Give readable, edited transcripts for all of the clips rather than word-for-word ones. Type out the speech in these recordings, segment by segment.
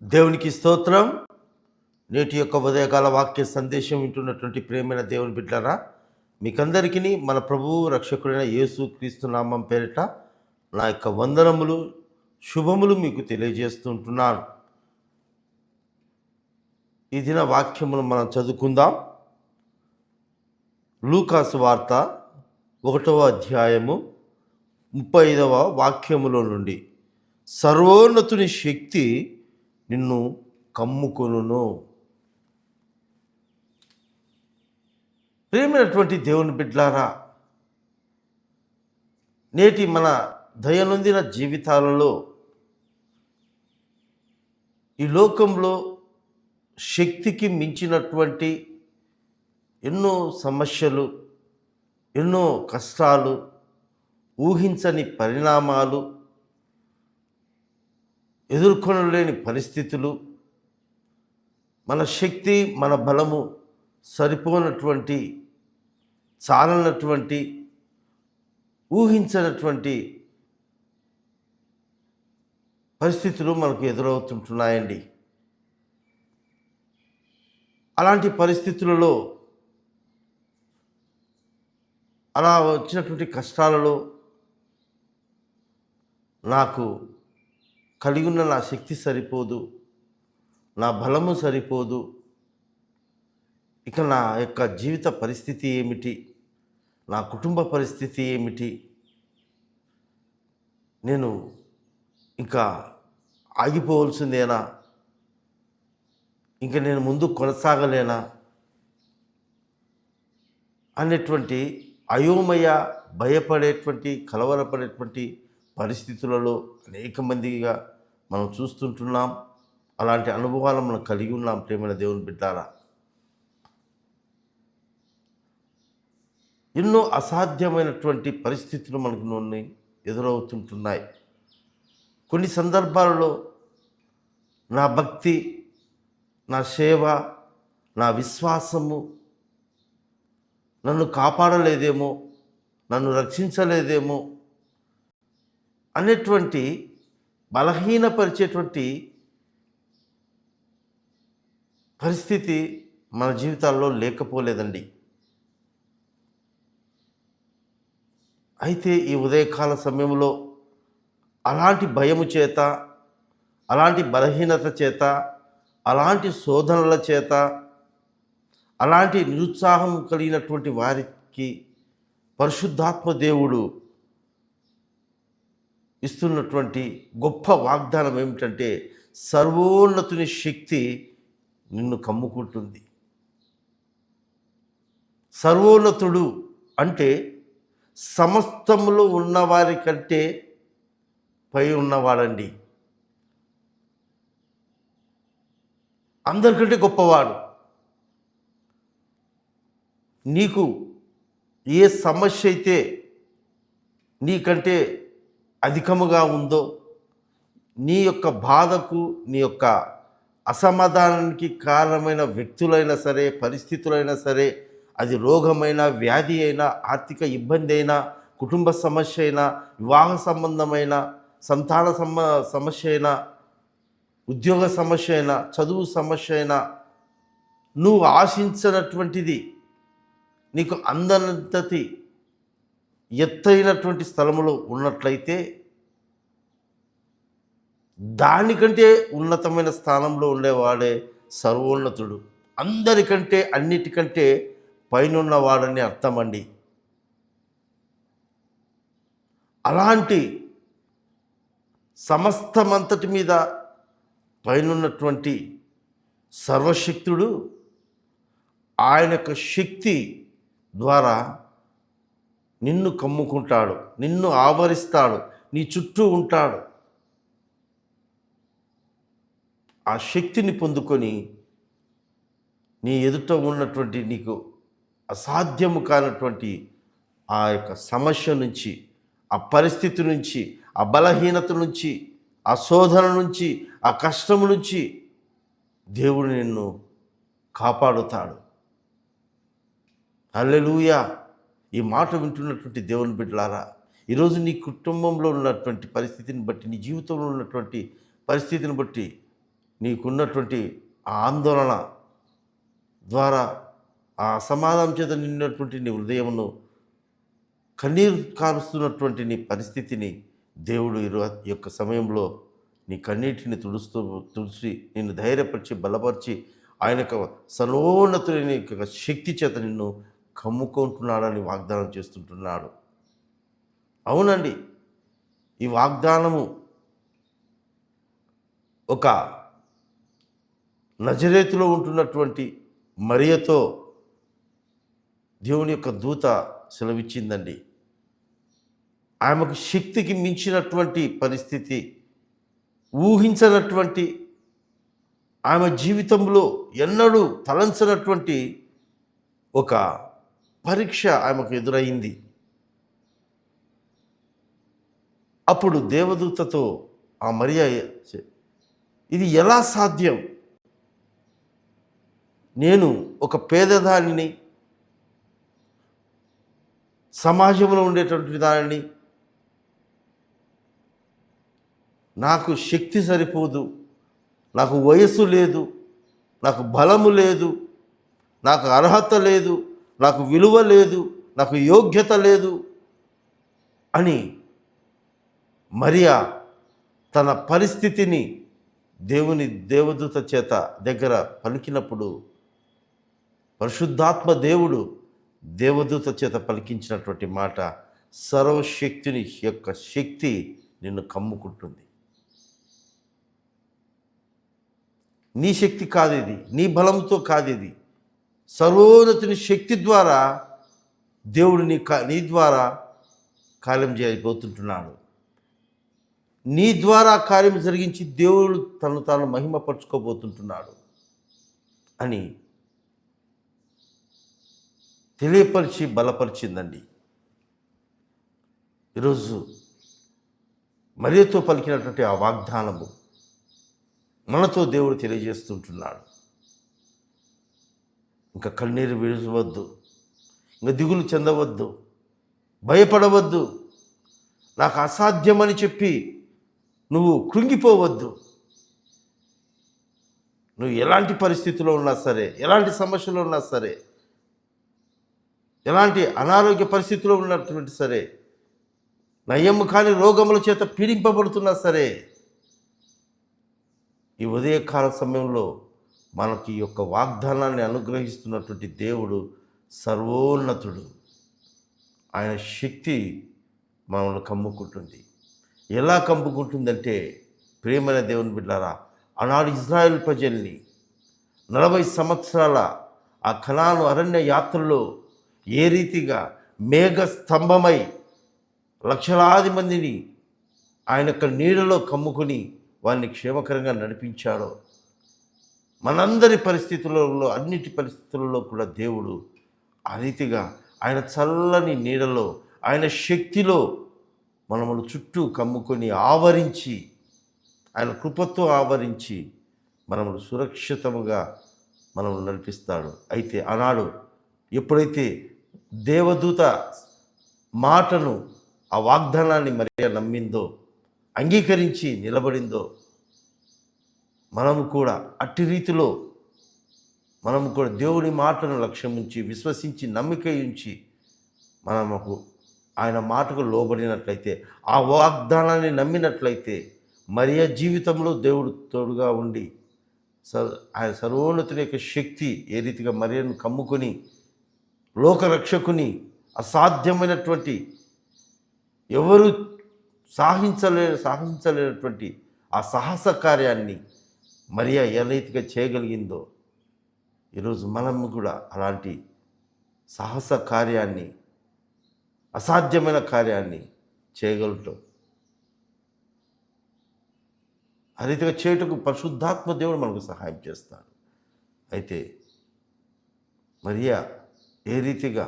దేవునికి స్తోత్రం. నేటి యొక్క ఉదయకాల వాక్య సందేశం వింటున్నటువంటి ప్రియమైన దేవుని బిడ్డలారా, మీకందరికీ మన ప్రభువు రక్షకుడైన యేసు క్రీస్తు నామం పేరిట నా యొక్క వందనములు, శుభములు మీకు తెలియజేస్తుంటున్నాను. ఈ దిన వాక్యములు మనం చదువుకుందాం. లూకాసు వార్త 1వ అధ్యాయము 35వ వాక్యములో నుండి, సర్వోన్నతుని శక్తి నిన్ను కమ్ముకొనును. ప్రియమైనటువంటి దేవుని బిడ్డలారా, నేటి మన దైనందిన జీవితాలలో ఈ లోకంలో శక్తికి మించినటువంటి ఎన్నో సమస్యలు, ఎన్నో కష్టాలు, ఊహించని పరిణామాలు, ఎదుర్కొనలేని పరిస్థితులు, మన శక్తి మన బలము సరిపోనటువంటి, చాలనటువంటి, ఊహించనటువంటి పరిస్థితులు మనకు ఎదురవుతుంటున్నాయండి. అలాంటి పరిస్థితులలో, అలా వచ్చినటువంటి కష్టాలలో నాకు కలిగి ఉన్న నా శక్తి సరిపోదు, నా బలము సరిపోదు, ఇక నా యొక్క జీవిత పరిస్థితి ఏమిటి, నా కుటుంబ పరిస్థితి ఏమిటి, నేను ఇంకా ఆగిపోవలసిందేనా, ఇంకా నేను ముందు కొనసాగలేనా అనేటువంటి అయోమయ, భయపడేటువంటి, కలవరపడేటువంటి పరిస్థితులలో అనేక మందిగా మనం చూస్తుంటున్నాం. అలాంటి అనుభవాలు మనం కలిగి ఉన్నాం. ప్రేమైన దేవుని బిడ్డారా, ఎన్నో అసాధ్యమైనటువంటి పరిస్థితులు మనకు ఎదురవుతుంటున్నాయి. కొన్ని సందర్భాలలో నా భక్తి, నా సేవ, నా విశ్వాసము నన్ను కాపాడలేదేమో, నన్ను రక్షించలేదేమో అనేటువంటి బలహీనపరిచేటువంటి పరిస్థితి మన జీవితాల్లో లేకపోలేదండి. అయితే ఈ ఉదయకాల సమయంలో అలాంటి భయము చేత, అలాంటి బలహీనత చేత, అలాంటి శోధనల చేత, అలాంటి నిరుత్సాహం కలిగినటువంటి వారికి పరిశుద్ధాత్మ దేవుడు ఇస్తున్నటువంటి గొప్ప వాగ్దానం ఏమిటంటే, సర్వోన్నతుని శక్తి నిన్ను కమ్ముకుంటుంది. సర్వోన్నతుడు అంటే సమస్తములో ఉన్నవారి కంటే పై ఉన్నవాడండి. అందరికంటే గొప్పవాడు. నీకు ఏ సమస్య అయితే నీకంటే అధికముగా ఉందో, నీ యొక్క బాధకు, నీ యొక్క అసమాధానానికి కారణమైన వ్యక్తులైనా సరే, పరిస్థితులైనా సరే, అది రోగమైనా, వ్యాధి అయినా, ఆర్థిక ఇబ్బంది అయినా, కుటుంబ సమస్య అయినా, వివాహ సంబంధమైన సంతాన సమస్య అయినా, ఉద్యోగ సమస్య అయినా, చదువు సమస్య అయినా, నువ్వు ఆశించినటువంటిది, నీకు అందనంతటి ఎత్తైనటువంటి స్థలములో ఉన్నట్లయితే, దానికంటే ఉన్నతమైన స్థానంలో ఉండేవాడే సర్వోన్నతుడు. అందరికంటే, అన్నిటికంటే పైనున్నవాడని అర్థమండి. అలాంటి సమస్తమంతటి మీద పైనున్నటువంటి సర్వశక్తుడు ఆయన యొక్క శక్తి ద్వారా నిన్ను కమ్ముకుంటాడు, నిన్ను ఆవరిస్తాడు, నీ చుట్టూ ఉంటాడు. ఆ శక్తిని పొందుకొని నీ ఎదుట ఉన్నటువంటి, నీకు అసాధ్యము కానటువంటి ఆ యొక్క సమస్య నుంచి, ఆ పరిస్థితి నుంచి, ఆ బలహీనత నుంచి, ఆ శోధన నుంచి, ఆ కష్టము నుంచి దేవుడు నిన్ను కాపాడుతాడు. హల్లెలూయా. ఈ మాట వింటున్నటువంటి దేవుని బిడ్డలారా, ఈరోజు నీ కుటుంబంలో ఉన్నటువంటి పరిస్థితిని బట్టి, నీ జీవితంలో ఉన్నటువంటి పరిస్థితిని బట్టి నీకున్నటువంటి ఆ ఆందోళన ద్వారా, ఆ అసమాధానం చేత నిండినటువంటి నీ హృదయమును, కన్నీరు కారుస్తున్నటువంటి నీ పరిస్థితిని దేవుడు ఈ యొక్క సమయంలో నీ కన్నీటిని తుడిచి నిన్ను ధైర్యపరిచి బలపరిచి ఆయన యొక్క సర్వోన్నతుని యొక్క శక్తి చేత నిన్ను కమ్ముకుంటున్నాడని వాగ్దానం చేస్తుంటున్నాడు. అవునండి, ఈ వాగ్దానము ఒక నజరేతులో ఉంటున్నటువంటి మరియతో దేవుని యొక్క దూత సెలవిచ్చిందండి. ఆమెకు శక్తికి మించినటువంటి పరిస్థితి, ఊహించనటువంటి, ఆమె జీవితంలో ఎన్నడూ తలంచనటువంటి ఒక పరీక్ష ఆమెకు ఎదురైంది. అప్పుడు దేవదూతతో ఆ మరియ, ఇది ఎలా సాధ్యం? నేను ఒక పేదదానిని, సమాజంలో ఉండేటువంటి దానిని, నాకు శక్తి సరిపోదు, నాకు వయస్సు లేదు, నాకు బలము లేదు, నాకు అర్హత లేదు, నాకు విలువ లేదు, నాకు యోగ్యత లేదు అని మరియా తన పరిస్థితిని దేవదూత చేత దగ్గర పలికినప్పుడు, పరిశుద్ధాత్మ దేవుడు దేవదూత చేత పలికించినటువంటి మాట, సర్వశక్తిని యొక్క శక్తి నిన్ను కమ్ముకుంటుంది. నీ శక్తి కాదు ఇది, నీ బలంతో కాదు ఇది, సర్వోన్నతుని శక్తి ద్వారా దేవుడు నీ ద్వారా కార్యం చేయబోతుంటున్నాడు. నీ ద్వారా కార్యం జరిగించి దేవుడు తను తాను మహిమపరుచుకోబోతుంటున్నాడు అని తెలియపరిచి బలపరిచిందండి. ఈరోజు మరియతో పలికినటువంటి ఆ వాగ్దానము మనతో దేవుడు తెలియజేస్తుంటున్నాడు. ఇంకా కన్నీరు విడవద్దు, ఇంకా దిగులు చెందవద్దు, భయపడవద్దు, నాకు అసాధ్యమని చెప్పి నువ్వు కృంగిపోవద్దు. నువ్వు ఎలాంటి పరిస్థితిలో ఉన్నా సరే, ఎలాంటి సమస్యలో ఉన్నా సరే, ఎలాంటి అనారోగ్య పరిస్థితిలో ఉన్నటువంటి సరే, నయము కాని రోగముల చేత పీడింపబడుతున్నా సరే, ఈ ఉదయకాల సమయంలో మనకి ఈ యొక్క వాగ్దానాన్ని అనుగ్రహిస్తున్నటువంటి దేవుడు సర్వోన్నతుడు. ఆయన శక్తి మనల్ని కమ్ముకుంటుంది. ఎలా కమ్ముకుంటుందంటే, ప్రియమైన దేవుని బిడ్డారా, ఆనాడు ఇజ్రాయెల్ ప్రజల్ని 40 సంవత్సరాల ఆ కనాను అరణ్య యాత్రలో ఏ రీతిగా మేఘ స్తంభమై లక్షలాది మందిని ఆయన యొక్క నీడలో కమ్ముకుని వారిని క్షేమకరంగా నడిపించాడో, మనందరి పరిస్థితులలో, అన్నిటి పరిస్థితులలో కూడా దేవుడు ఆ రీతిగా ఆయన చల్లని నీడలో, ఆయన శక్తిలో మనములు చుట్టూ కమ్ముకొని ఆవరించి, ఆయన కృపతో ఆవరించి మనములు సురక్షితముగా మనల్ని నడిపిస్తాడు. అయితే ఆనాడు ఎప్పుడైతే దేవదూత మాటను, ఆ వాగ్దానాన్ని మరియ నమ్మిందో, అంగీకరించి నిలబడిందో, మనము కూడా అట్టి రీతిలో మనము కూడా దేవుని మాటను లక్ష్యం ఉంచి, విశ్వసించి, నమ్మిక ఉంచి మనకు ఆయన మాటకు లోబడినట్లయితే, ఆ వాగ్దానాన్ని నమ్మినట్లయితే, మరియ జీవితంలో దేవుడు తోడుగా ఉండి ఆయన సర్వోన్నతుని యొక్క శక్తి ఏ రీతిగా మరియను కమ్ముకొని లోకరక్షకుని అసాధ్యమైనటువంటి, ఎవరు సాహించలేనటువంటి ఆ సాహస కార్యాన్ని మరియా ఏ రీతిగా చేయగలిగిందో, ఈరోజు మనము కూడా అలాంటి సాహస కార్యాన్ని, అసాధ్యమైన కార్యాన్ని చేయగలుగుతాం. ఆ రీతిగా చేయుటకు పరిశుద్ధాత్మ దేవుడు మనకు సహాయం చేస్తాడు. అయితే మరియా ఏ రీతిగా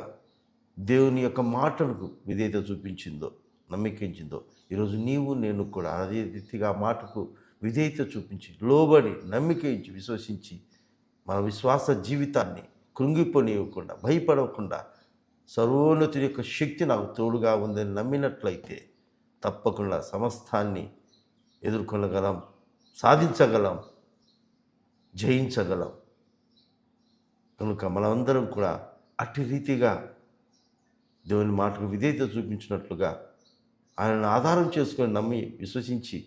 దేవుని యొక్క మాటలకు విధేయత చూపించిందో, నమ్మకించిందో, ఈరోజు నీవు నేను కూడా అదే రీతిగా ఆ మాటకు విధేయత చూపించి, లోబడి, నమ్మికించి, విశ్వసించి మన విశ్వాస జీవితాన్ని కృంగిపోనివ్వకుండా, భయపడకుండా, సర్వోన్నతుని యొక్క శక్తి నాకు తోడుగా ఉందని నమ్మినట్లయితే తప్పకుండా సమస్తాన్ని ఎదుర్కొనగలం, సాధించగలం. జయించగలం. కనుక మనమందరం కూడా అట్టి రీతిగా దేవుని మాటకు విధేయత చూపించినట్లుగా ఆయనను ఆధారం చేసుకొని నమ్మి విశ్వసించి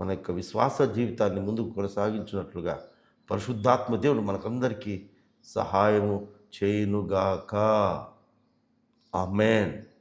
మన యొక్క విశ్వాస జీవితాన్ని ముందుకు కొనసాగించినట్లుగా పరిశుద్ధాత్మ దేవుడు మనకందరికీ సహాయము చేయునుగాక. ఆమేన్.